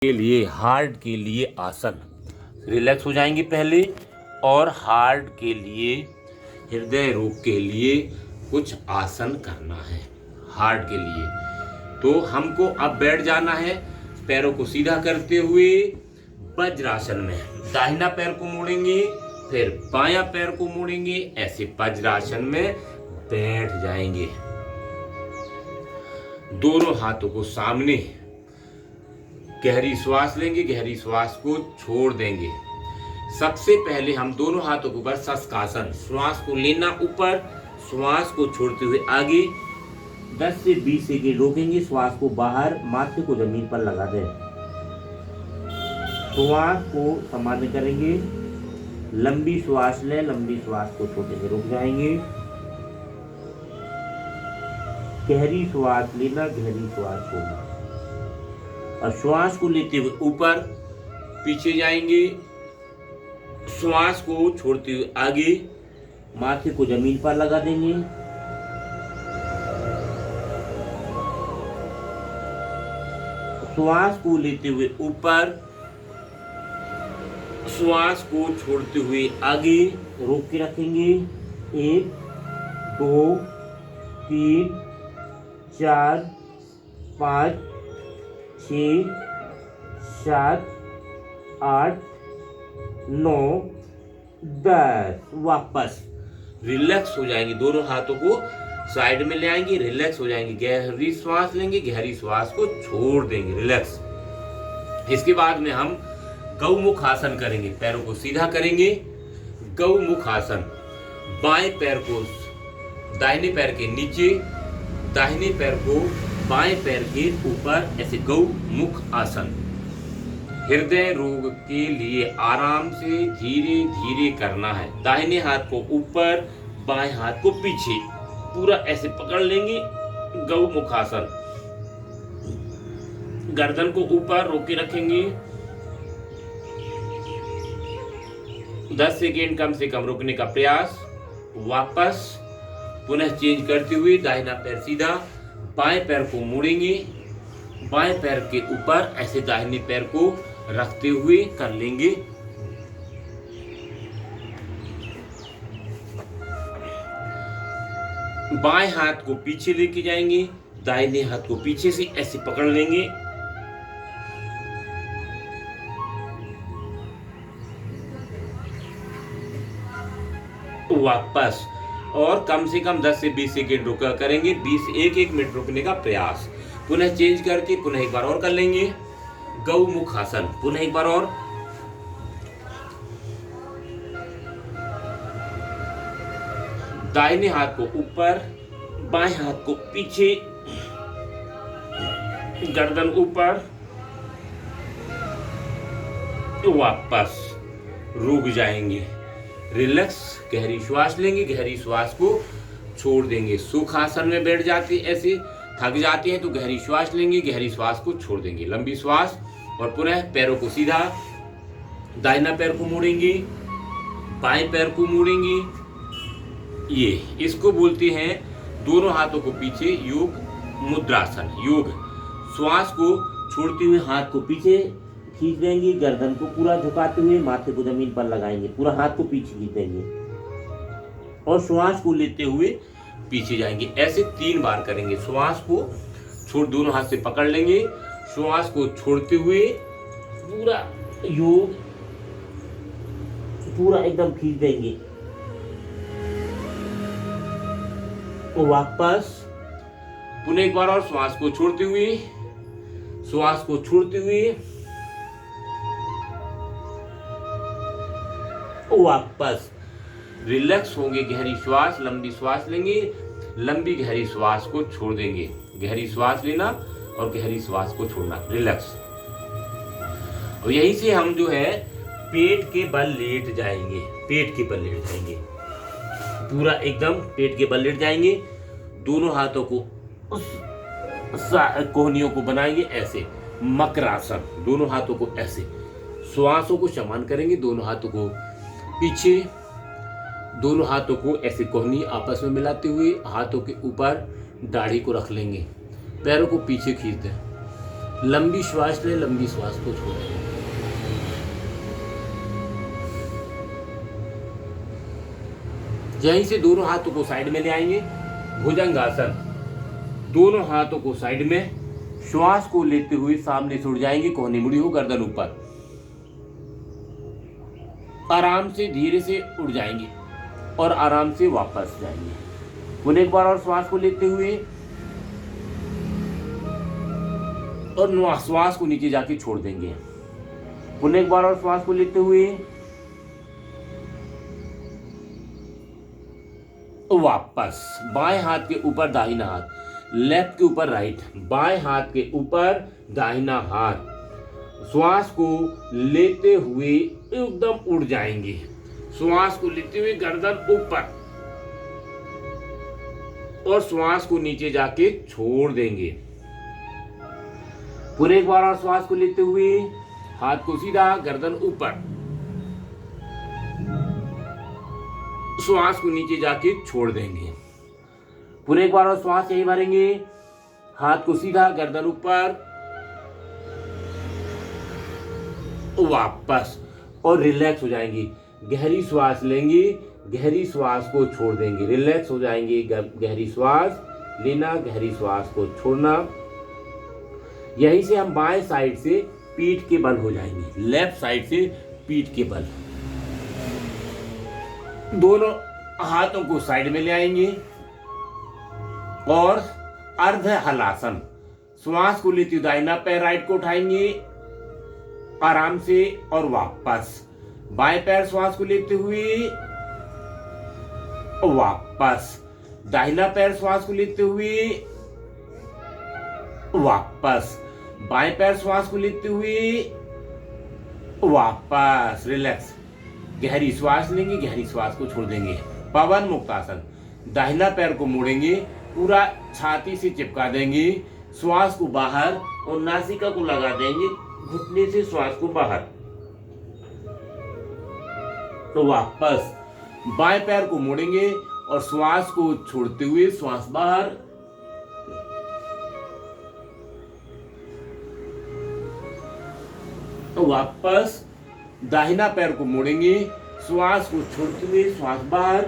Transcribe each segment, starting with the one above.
के लिए हार्ट के लिए आसन। रिलैक्स हो जाएंगे पहले। और हार्ट के लिए, हृदय रोग के लिए कुछ आसन करना है हार्ट के लिए। तो हमको अब बैठ जाना है पैरों को सीधा करते हुए वज्रासन में। दाहिना पैर को मोड़ेंगे, फिर बायां पैर को मोड़ेंगे, ऐसे वज्रासन में बैठ जाएंगे। दोनों हाथों को सामने, गहरी श्वास लेंगे, गहरी श्वास को छोड़ देंगे। सबसे पहले हम दोनों हाथों के ऊपर शशकासन, श्वास को लेना ऊपर, श्वास को छोड़ते हुए आगे 10 से 20 सेकंड रोकेंगे, श्वास को बाहर, माथे को जमीन पर लगा दें। श्वास को सामान्य करेंगे, लंबी श्वास लें, लंबी श्वास को छोड़ेंगे, रुक जाएंगे। गहरी श्वास लेना, गहरी श्वास छोड़ना। और श्वास को लेते हुए ऊपर पीछे जाएंगे, श्वास को छोड़ते हुए आगे, माथे को जमीन पर लगा देंगे। श्वास को लेते हुए ऊपर, श्वास को छोड़ते हुए आगे, रोक के रखेंगे। 1 2 3 4 5 6 7 8 9 10। वापस रिलैक्स हो जाएंगे, दोनों हाथों को साइड में ले आएंगे, रिलैक्स हो जाएंगे। गहरी श्वास लेंगे, गहरी श्वास को छोड़ देंगे, रिलैक्स। इसके बाद में हम गौमुख आसन करेंगे। पैरों को सीधा करेंगे, गौमुख आसन। बाएं पैर को दाहिने पैर के नीचे, दाहिने पैर को बाएं पैर के ऊपर, ऐसे गौमुख आसन। हृदय रोग के लिए आराम से धीरे धीरे करना है। दाहिने हाथ को ऊपर, बाएं हाथ को पीछे, पूरा ऐसे पकड़ लेंगे, गौमुख आसन। गर्दन को ऊपर रोक के रखेंगे। 10 सेकेंड कम से कम रुकने का प्रयास। वापस पुनः चेंज करते हुए दाहिना पैर सीधा, बाएं पैर को मोड़ेंगे, बाएं पैर के ऊपर ऐसे दाहिने पैर को रखते हुए कर लेंगे। बाएं हाथ को पीछे लेके जाएंगे, दाहिने हाथ को पीछे से ऐसे पकड़ लेंगे। वापस, और कम से कम 10 से 20 सेकेंड रुका करेंगे। 1 मिनट रुकने का प्रयास। पुनः चेंज करके पुनः एक बार और कर लेंगे गौमुख आसन। पुनः एक बार और। दाहिने हाथ को ऊपर, बाएं हाथ को पीछे, गर्दन ऊपर। वापस रुक जाएंगे, रिलैक्स। गहरी श्वास लेंगे, गहरी श्वास को छोड़ देंगे। सुखासन में बैठ जाते, ऐसे थक जाते हैं तो गहरी श्वास लेंगे, गहरी श्वास को छोड़ देंगे, लंबी श्वास। और पुनः पैरों को सीधा, दाहिना पैर को मोड़ेंगे, बाएं पैर को मोड़ेंगे। ये इसको बोलते हैं दोनों हाथों को पीछे, योग मुद्रासन। योग श्वास को छोड़ते हुए हाथ को पीछे खींच देंगे, गर्दन को पूरा झुकाते हुए माथे को जमीन पर लगाएंगे, पूरा हाथ को पीछे खींच देंगे और श्वास को लेते हुए पीछे जाएंगे। ऐसे 3 बार करेंगे। श्वास को छोड़, दोनों हाथ से पकड़ लेंगे, श्वास को छोड़ते हुए पूरा योग पूरा एकदम खींच देंगे। तो वापस पुनः एक बार और श्वास को छोड़ते हुए, श्वास को छोड़ते हुए वापस रिलैक्स होंगे। गहरी श्वास, लंबी श्वास लेंगे, लंबी गहरी श्वास को छोड़ देंगे। गहरी श्वास लेना और गहरी श्वास को छोड़ना, रिलैक्स। और यहीं से हम जो है पेट के बल लेट जाएंगे। पेट के बल लेट जाएंगे, पूरा एकदम पेट के बल लेट जाएंगे। दोनों हाथों को उस कोहनियों को बनाएंगे ऐसे, मकरासन। दोनों हाथों को ऐसे, श्वासों को समान करेंगे। दोनों हाथों को पीछे, दोनों हाथों को ऐसे कोहनी आपस में मिलाते हुए हाथों के ऊपर दाढ़ी को रख लेंगे। पैरों को पीछे खींच दें, लंबी श्वास ले, लंबी श्वास को छोड़ें। यहीं से दोनों हाथों को साइड में ले आएंगे, भुजंगासन। दोनों हाथों को साइड में, श्वास को लेते हुए सामने से उड़ जाएंगे, कोहनी मुड़ी हो, गर्दन ऊपर। आराम से धीरे से उड़ जाएंगे और आराम से वापस जाएंगे। पुनः एक बार और श्वास को लेते हुए और श्वास को नीचे जाके छोड़ देंगे। पुनः एक बार और श्वास को लेते हुए वापस। बाएं हाथ के ऊपर दाहिना हाथ, लेफ्ट के ऊपर राइट, बाएं हाथ के ऊपर दाहिना हाथ। श्वास को लेते हुए एकदम उड़ जाएंगे, श्वास को लेते हुए गर्दन ऊपर और श्वास को नीचे जाके छोड़ देंगे। पुनः एक बार और श्वास को लेते हुए हाथ को सीधा, गर्दन ऊपर, श्वास को नीचे जाके छोड़ देंगे। पुनः एक बार और श्वास यही भरेंगे, हाथ को सीधा, गर्दन ऊपर, वापस और रिलैक्स हो जाएंगी। गहरी श्वास लेंगे, गहरी श्वास को छोड़ देंगे, रिलैक्स हो जाएंगे। गहरी श्वास लेना, गहरी श्वास को छोड़ना। यहीं से हम बाएं साइड से पीठ के बल हो जाएंगे, लेफ्ट साइड से पीठ के बल। दोनों हाथों को साइड में ले आएंगे और अर्ध हलासन। श्वास को लेते हुए दाहिना पैर राइट को उठाएंगे आराम से और वापस। बाएं पैर श्वास को लेते हुए वापस, दाहिना पैर श्वास को लेते हुए वापस, बाएं पैर श्वास को लेते हुए वापस। रिलैक्स, गहरी श्वास लेंगे, गहरी श्वास को छोड़ देंगे। पवन मुक्तासन। दाहिना पैर को मोड़ेंगे, पूरा छाती से चिपका देंगे, श्वास को बाहर और नासिका को लगा देंगे, घुटने से श्वास को बाहर। तो वापस बाएं पैर को मोड़ेंगे और श्वास को छोड़ते हुए श्वास बाहर, तो वापस दाहिना पैर को मोड़ेंगे, श्वास को छोड़ते हुए श्वास बाहर,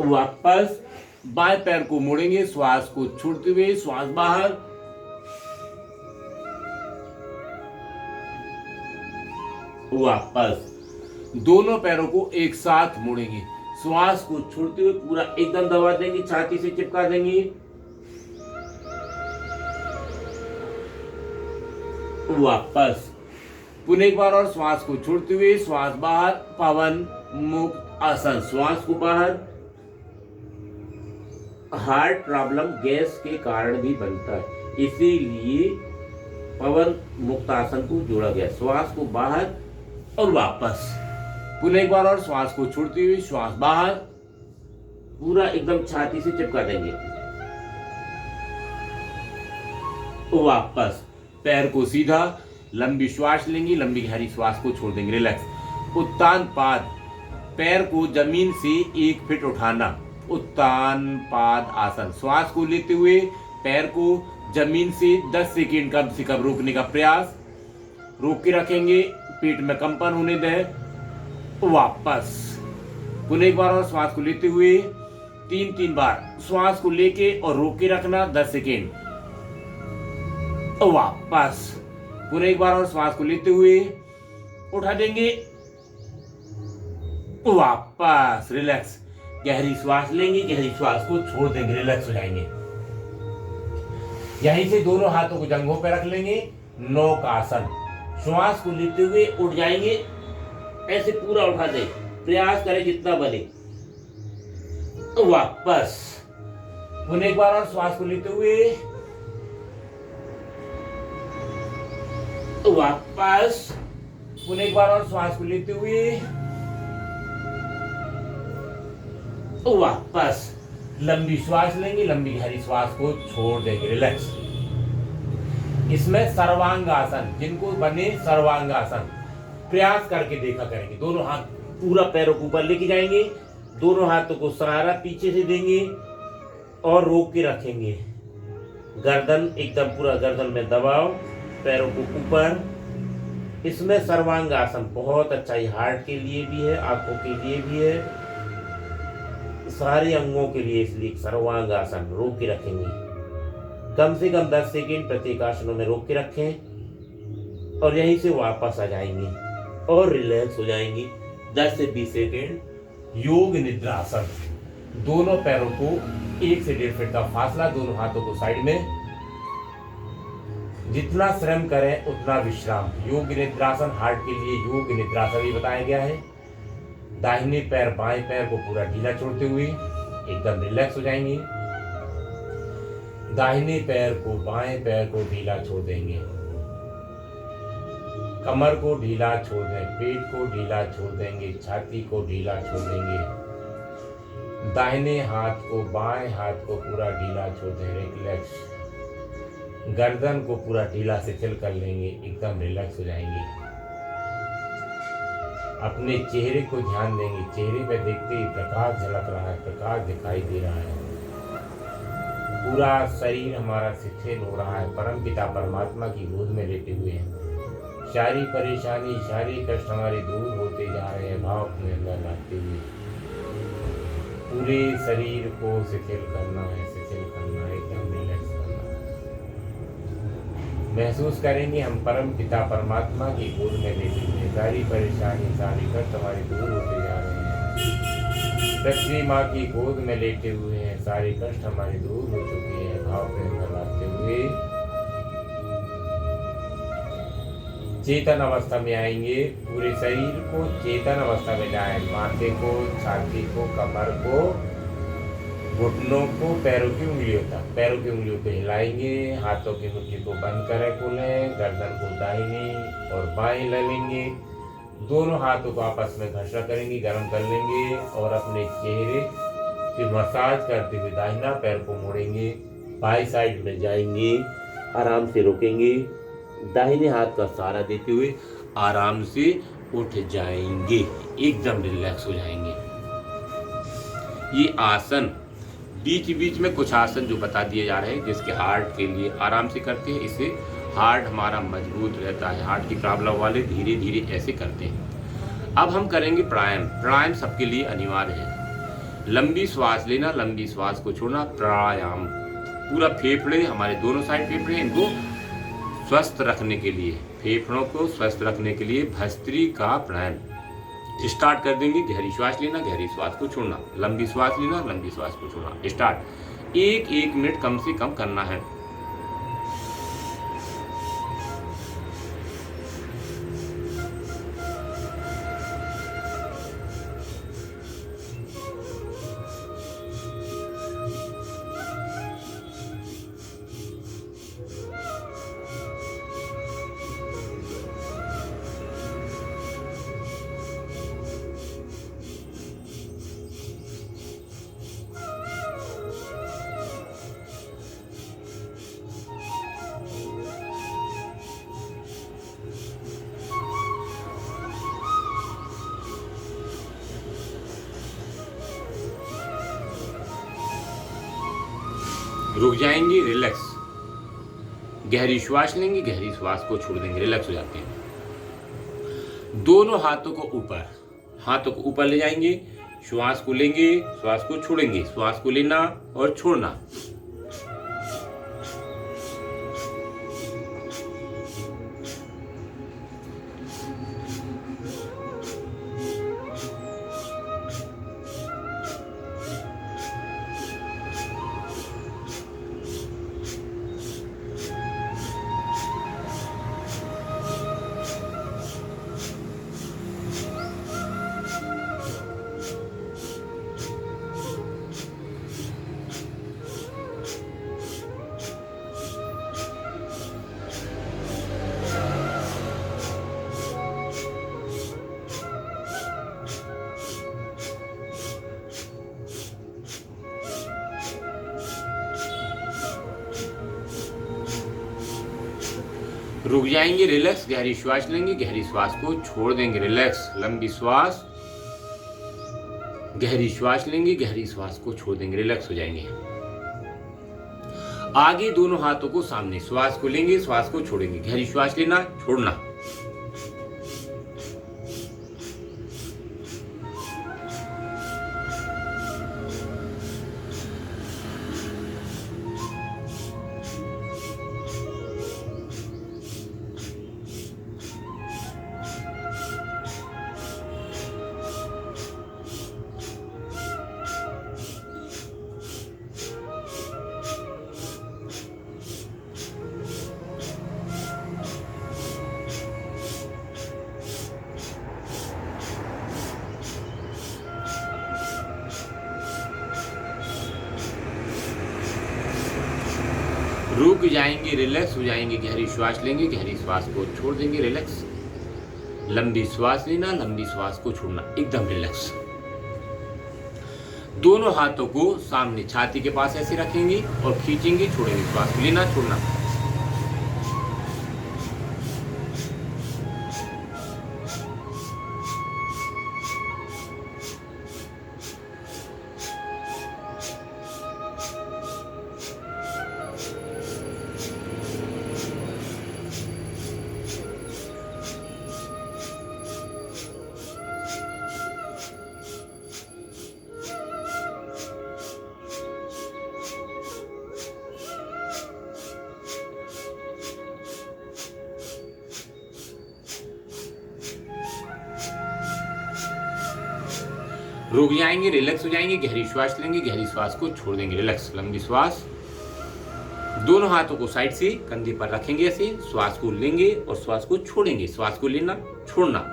वापस बाएं पैर को मोड़ेंगे, श्वास को छोड़ते हुए श्वास बाहर, वापस। दोनों पैरों को एक साथ मोड़ेंगे, श्वास को छोड़ते हुए पूरा एकदम दबा देंगे, छाती से चिपका देंगे, वापस। पुनः एक बार और श्वास को छोड़ते हुए श्वास बाहर, पवन मुक्त आसन। श्वास को बाहर। हार्ट प्रॉब्लम गैस के कारण भी बनता है, इसीलिए पवन मुक्त आसन को जोड़ा गया। श्वास को बाहर और वापस। पुनः एक बार और श्वास को छोड़ते हुए श्वास बाहर, पूरा एकदम छाती से चिपका देंगे, वापस। पैर को सीधा, लंबी श्वास लेंगे, लंबी गहरी श्वास को छोड़ देंगे, रिलैक्स। उत्तान पाद, पैर को जमीन से 1 फीट उठाना, उत्तान पाद आसन। श्वास को लेते हुए पैर को जमीन से 10 सेकंड कम से कम रोकने का प्रयास, रोक के रखेंगे, पेट में कंपन होने दें, वापस। पुनः एक बार और श्वास को लेते हुए 3 बार श्वास को लेके और रोक के रखना 10 सेकेंड, वापस। पुनः एक बार और श्वास को लेते हुए उठा देंगे, वापस। रिलैक्स, गहरी श्वास लेंगे, गहरी श्वास को छोड़ देंगे, रिलैक्स हो जाएंगे। यहीं से दोनों हाथों को जंघों पर रख लेंगे, नौक आसन। श्वास को लेते हुए उठ जाएंगे, ऐसे पूरा उठा दे, प्रयास करें जितना बने, वापस। पुनः एक बार और श्वास को लेते हुए वापस। पुनः एक बार और श्वास को लेते हुए वापस। लंबी श्वास लेंगे, लंबी गहरी श्वास को छोड़ देंगे, रिलैक्स। इसमें सर्वांगासन, जिनको बने सर्वांगासन, प्रयास करके देखा करेंगे। दोनों हाथ पूरा पैरों को ऊपर लेके जाएंगे, दोनों हाथों को सहारा पीछे से देंगे, और रोक के रखेंगे। गर्दन एकदम पूरा गर्दन में दबाओ, पैरों को ऊपर। इसमें सर्वांग आसन बहुत अच्छा है, हार्ट के लिए भी है, आंखों के लिए भी है, सारे अंगों के लिए। इसलिए सर्वांग आसन रोक के रखेंगे। कम से कम 10 सेकेंड प्रत्येक आसनों में रोक के रखें और यहीं से वापस आ जाएंगे और रिलैक्स हो जाएंगे। 10 से 20 सेकेंड योग निद्रा आसन। दोनों पैरों को 1 से 1.5 फीट का फासला, दोनों हाथों को साइड में। जितना श्रम करें उतना विश्राम। योग निद्रासन हार्ट के लिए योग निद्रासन भी बताया गया है। दाहिने पैर बाएं पैर को पूरा ढीला छोड़ते हुए एकदम रिलैक्स हो जाएंगे। दाहिने पैर को बाएं पैर को ढीला छोड़ देंगे। कमर को ढीला छोड़ दें, पेट को ढीला छोड़ देंगे, छाती को ढीला छोड़ देंगे। दाहिने हाथ को बाएं हाथ को पूरा ढीला छोड़ दें, रिलैक्स। गर्दन को पूरा ढीला शिथिल कर लेंगे, एकदम रिलैक्स हो जाएंगे। अपने चेहरे को ध्यान देंगे। चेहरे पे देखते ही प्रकाश झलक रहा है, प्रकाश दिखाई दे रहा है। पूरा शरीर हमारा शिथिल हो रहा है। परम पिता परमात्मा की गोद में लेटे हुए हैं। सारी परेशानी सारी कष्ट हमारे दूर होते जा रहे हैं, भाव अपने अंदर लाते हुए। पूरे शरीर को शिथिल करना है, शिथिल करना है, एकदम रिलैक्स करना है। महसूस करेंगे हम परम पिता परमात्मा की गोद में लेटे हुए। सारी परेशानी सारी कष्ट हमारे दूर होते जा रहे हैं। पृथ्वी माँ की गोद में लेटे हुए हैं, सारे कष्ट हमारे दूर हो चुके हैं। भाव के अंदर लाते हुए चेतन अवस्था में आएंगे। पूरे शरीर को चेतन अवस्था में लाएं। माथे को, छाती को, कमर को, घुटनों को, पैरों की उंगलियों तक। पैरों की उंगलियों को हिलाएंगे। हाथों की मुट्ठी को बंद करें, खोलें। गर्दन को दाहिनी और बाएं ले लेंगे। दोनों हाथों को आपस में घर्षण करेंगे, गर्म कर लेंगे और अपने चेहरे की मसाज करते हुए दाहिना पैर को मोड़ेंगे, बाई साइड में जाएंगे, आराम से रोकेंगे। दाहिने हाथ का सहारा देते हुए आराम से उठ जाएंगे, एकदम रिलैक्स हो जाएंगे। ये आसन बीच बीच में कुछ आसन जो बता दिए जा रहे हैं जिसके हार्ट के लिए आराम से करते हैं। इससे हार्ट हमारा मजबूत रहता है। हार्ट की प्रॉब्लम वाले धीरे धीरे ऐसे करते हैं। अब हम करेंगे प्राणायाम। प्राणायाम सबके लिए अनिवार्य है। लंबी श्वास लेना, लंबी श्वास को छोड़ना, प्राणायाम। पूरा फेफड़े, हमारे दोनों साइड फेफड़े, इनको स्वस्थ रखने के लिए, फेफड़ों को स्वस्थ रखने के लिए भस्त्रिका प्राणायाम स्टार्ट कर देंगे। गहरी श्वास लेना, गहरी श्वास को छोड़ना, लंबी श्वास लेना, लंबी श्वास को छोड़ना। स्टार्ट। 1 मिनट कम से कम करना है। रुक जाएंगे, रिलैक्स। गहरी श्वास लेंगे, गहरी श्वास को छोड़ देंगे, रिलैक्स हो जाते हैं। दोनों हाथों को ऊपर ले जाएंगे। श्वास को लेंगे, श्वास को छोड़ेंगे, श्वास को लेना और छोड़ना। रुक जाएंगे, रिलैक्स। गहरी श्वास लेंगे, गहरी श्वास को छोड़ देंगे, रिलैक्स। लंबी श्वास, गहरी श्वास लेंगे, गहरी श्वास को छोड़ देंगे, रिलैक्स हो जाएंगे। आगे दोनों हाथों को सामने, श्वास को लेंगे, श्वास को छोड़ेंगे, गहरी श्वास लेना, छोड़ना। रुक जाएंगे, रिलैक्स हो जाएंगे, गहरी श्वास लेंगे, गहरी श्वास को छोड़ देंगे, रिलैक्स। लंबी श्वास लेना, लंबी श्वास को छोड़ना, एकदम रिलैक्स। दोनों हाथों को सामने छाती के पास ऐसे रखेंगे और खींचेंगे, छोड़ेंगे, श्वास लेना, छोड़ना। रुक जाएंगे, रिलैक्स हो जाएंगे, गहरी श्वास लेंगे, गहरी श्वास को छोड़ देंगे, रिलैक्स। लंबी श्वास। दोनों हाथों को साइड से कंधे पर रखेंगे, ऐसे श्वास को लेंगे और श्वास को छोड़ेंगे, श्वास को लेना, छोड़ना।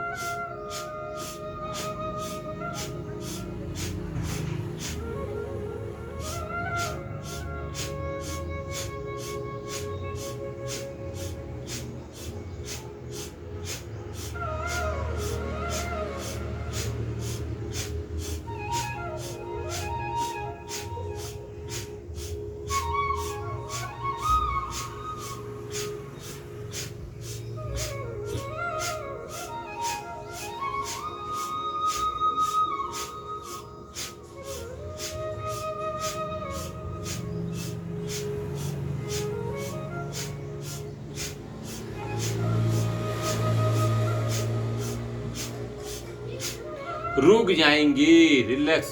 रुक जाएंगे, रिलैक्स।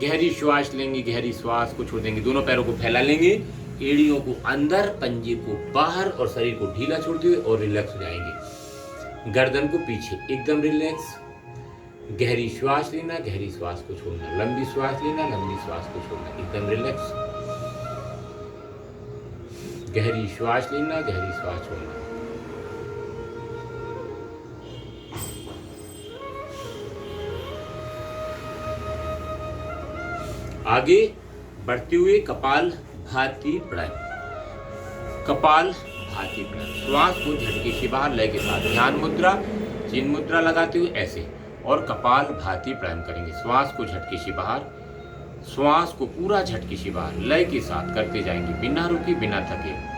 गहरी श्वास लेंगे, गहरी श्वास को छोड़ देंगे, दोनों पैरों को फैला लेंगे, एड़ियों को अंदर, पंजे को बाहर और शरीर को ढीला छोड़ते हुए और रिलैक्स हो जाएंगे। गर्दन को पीछे, एकदम रिलैक्स। गहरी श्वास लेना, गहरी श्वास को छोड़ना, लंबी श्वास लेना, लंबी श्वास को छोड़ना, एकदम रिलैक्स। गहरी श्वास लेना, गहरी श्वास छोड़ना। आगे बढ़ते हुए कपाल भाती प्राणायाम। कपाल भाती प्राणायाम, श्वास को झटके से बाहर लय के साथ, ध्यान मुद्रा, चिन्ह मुद्रा लगाते हुए ऐसे, और कपाल भाती प्राणायाम करेंगे। श्वास को झटके से बाहर, श्वास को पूरा झटके से बाहर लय के साथ करते जाएंगे, बिना रुके, बिना थके।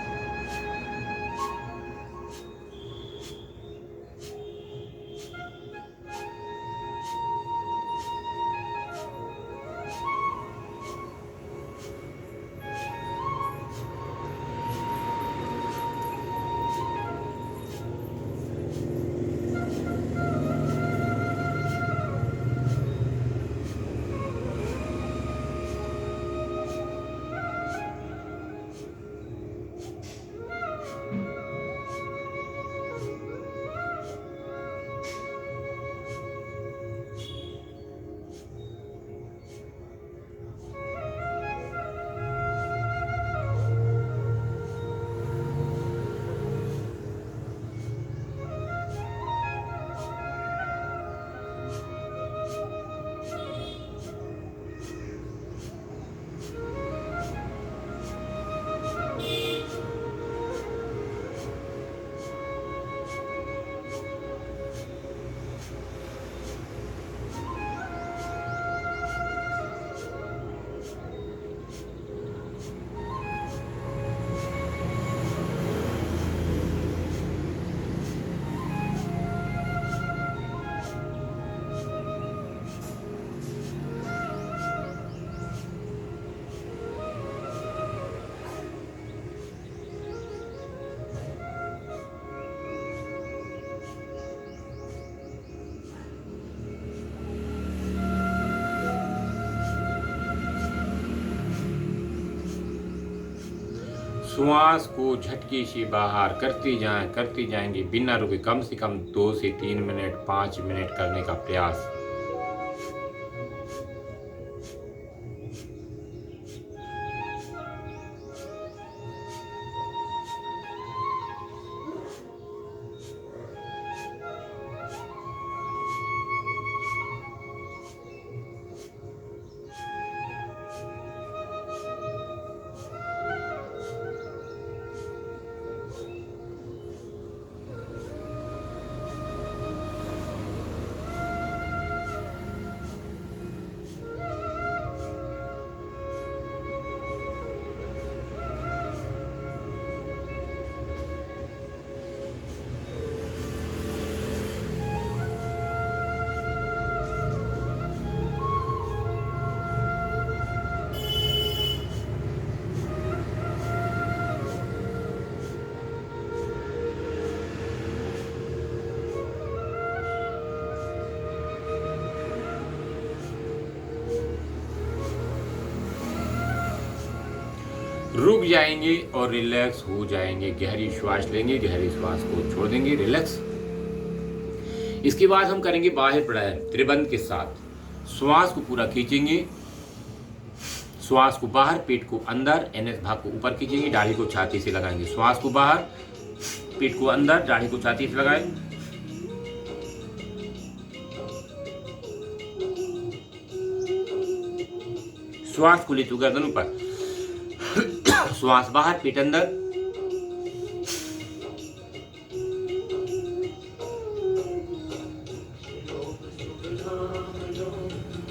श्वास को झटके से बाहर करते जाएंगे बिना रुके, कम से कम 2 से 3 मिनट 5 मिनट करने का प्रयास। रुक जाएंगे और रिलैक्स हो जाएंगे। गहरी श्वास लेंगे, गहरी श्वास को छोड़ देंगे, रिलैक्स। इसके बाद हम करेंगे बाह्य प्राणायाम त्रिबंध के साथ। श्वास को पूरा खींचेंगे, श्वास को बाहर, पेट को अंदर, एनएस भाग को ऊपर खींचेंगे, दाढ़ी को छाती से लगाएंगे। श्वास को बाहर, पेट को अंदर, दाढ़ी को छाती से लगाएं। श्वास को लेते गर्दन ऊपर, श्वास बाहर, पेट अंदर।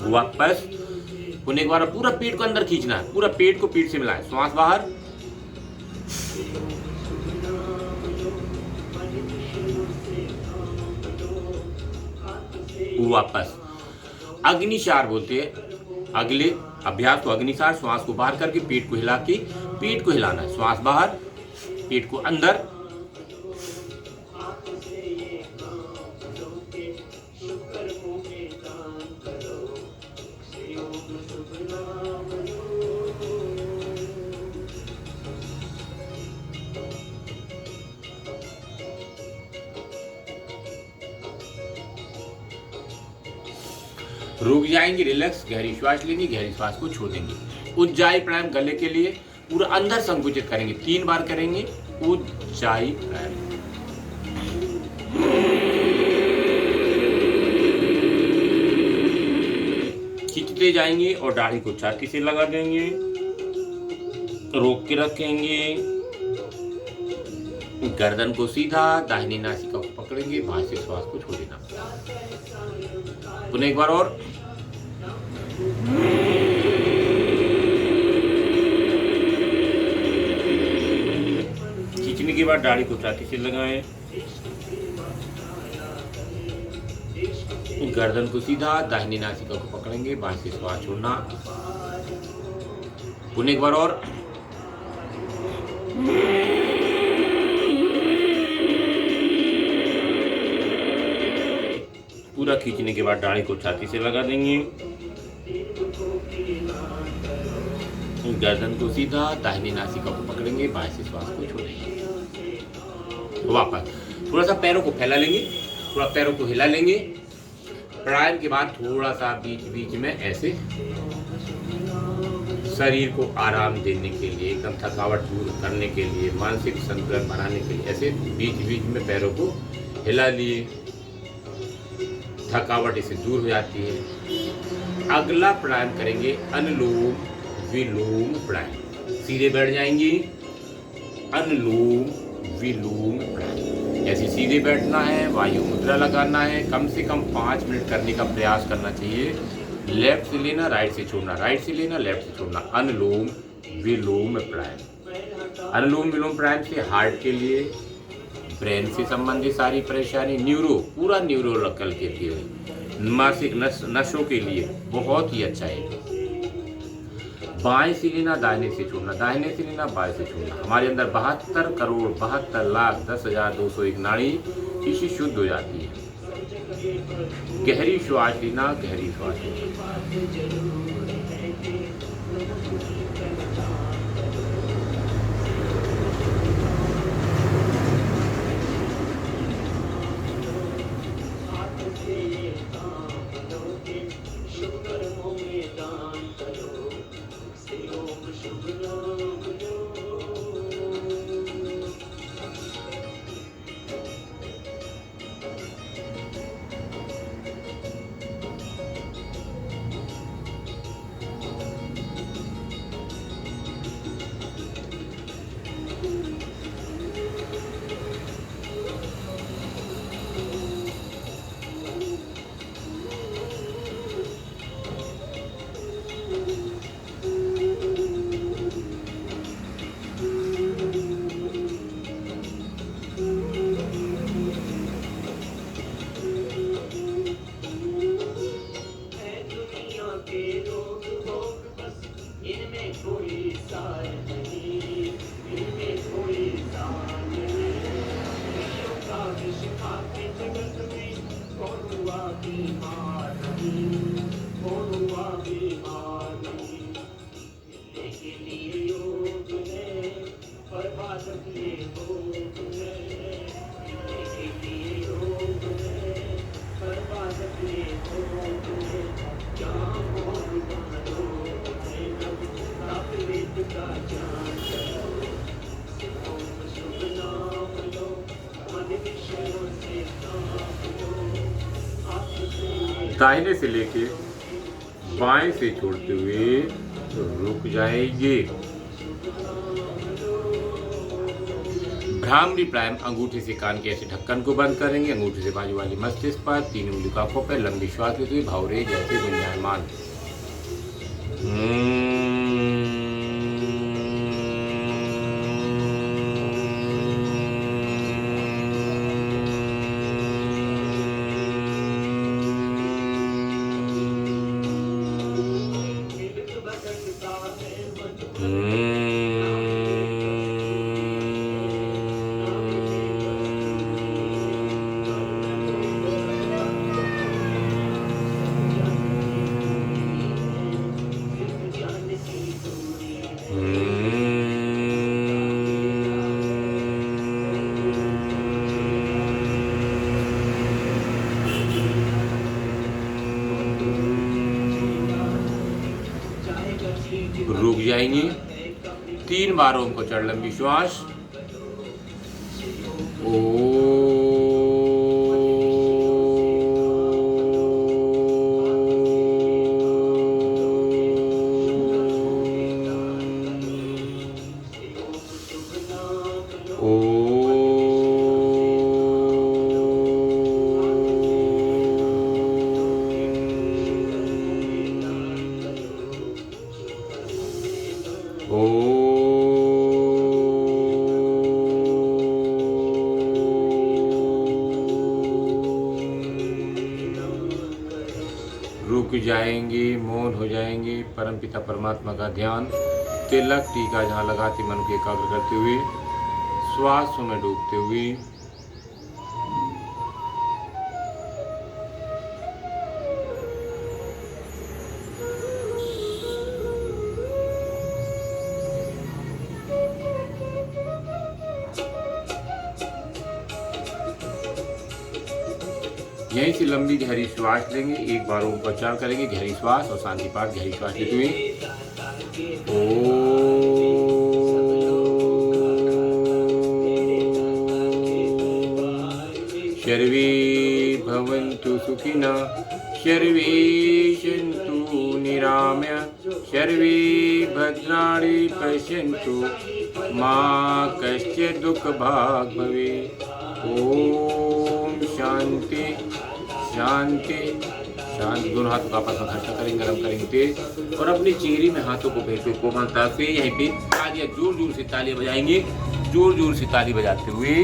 वापस पुनः एक बार पूरा पेट को अंदर खींचना है, पूरा पेट को पीठ से मिलाएं। श्वास बाहर, वापस। अग्निसार बोलते हैं अगले अभ्यास को। अग्निसार, श्वास को बाहर करके पेट को हिला के पेट को हिलाना है। श्वास बाहर, पेट को अंदर। रुक जाएंगे, रिलैक्स, गहरी श्वास लेंगे, गहरी श्वास को छोड़ देंगे। उज्जाई प्राणायाम गले के लिए पूरा अंदर संकुचित करेंगे, 3 बार करेंगे उज्जाई प्राणायाम। खींचते जाएंगे और दाढ़ी को छाती से लगा देंगे, रोक के रखेंगे। गर्दन को सीधा, दाहिनी नासिका को पकड़ेंगे, बाहर से श्वास को छोड़ देना। पुनः एक बार और। खींचने के बाद दाढ़ी को छाती से लगाएं, गर्दन को सीधा, दाहिनी नासिका को पकड़ेंगे, बाहर से श्वास छोड़ना। पुनः एक बार और। पूरा खींचने के बाद दाढ़ी को छाती से लगा देंगे, गर्दन को सीधा, दाहिनी नासिका को पकड़ेंगे, बाएं से श्वास को छोड़ेंगे। वापस थोड़ा सा पैरों को फैला लेंगे, थोड़ा पैरों को हिला लेंगे। प्राणायाम के बाद थोड़ा सा बीच बीच में ऐसे शरीर को आराम देने के लिए, एकदम थकावट दूर करने के लिए, मानसिक संतुलन बनाने के लिए ऐसे बीच बीच में पैरों को हिला लिए, थकावट इससे दूर हो जाती है। अगला प्राणायाम करेंगे अनुलोम विलोम प्राणायाम। सीधे बैठ जाएंगे, अनुलोम विलोम प्राणायाम। ऐसे सीधे बैठना है, वायु मुद्रा लगाना है, कम से कम 5 मिनट करने का प्रयास करना चाहिए। लेफ्ट से लेना, राइट से छोड़ना, राइट से लेना, लेफ्ट से छोड़ना। अनुलोम विलोम प्राणायाम। अनुलोम विलोम प्राणायाम से हार्ट के लिए, ब्रेन से संबंधित सारी परेशानी, पूरा न्यूरोलॉजिकल के लिए, मानसिक नसों के लिए बहुत ही अच्छा है। बाएं से लेना, दाहिने से छोड़ना, दाहिने से लेना, बाएं से छोड़ना। हमारे अंदर 72 करोड़ 72 लाख 10,201 नाड़ी इसी शुद्ध हो जाती है। गहरी श्वास लेना, गहरी श्वास लेना। दाहिने से लेके बाएं से छोड़ते हुए रुक जाएंगे। भ्रामरी प्राणायाम अंगूठे से कान के ऐसे ढक्कन को बंद करेंगे, अंगूठे से बाजू वाली मस्तिष्क पर, 3 उंगली आंखों पर लंबी श्वास लेते हुए भावरे जैसे गुंजायमान। रुक जाएंगे। 3 बार ओम को चढ़ लंबी श्वास। रुक जाएंगे, मौन हो जाएंगे। परमपिता परमात्मा का ध्यान, तिलक टीका जहाँ लगाते मन को एकाग्र करते हुए, श्वासों में डूबते हुए। यहीं से लंबी गहरी श्वास लेंगे। 1 बार ओम का उच्चारण करेंगे, गहरी श्वास और शांति पाठ गहरी श्वास लेते हुए। सर्वे भवन्तु सुखिनः, सर्वे सन्तु निरामया, सर्वे भद्राणि पश्यन्तु, मा कश्चित् दुःखभाग् भवेत्। ओम शांति शांति शांति। दोनों हाथों का आपस में घसा करेंगे, गरम करेंगे तेज, और अपनी चेहरे में हाथों को भेजो कोमलता से। यहीं पे तालियां जोर जोर से तालियां बजाएंगे, जोर जोर से ताली बजाते हुए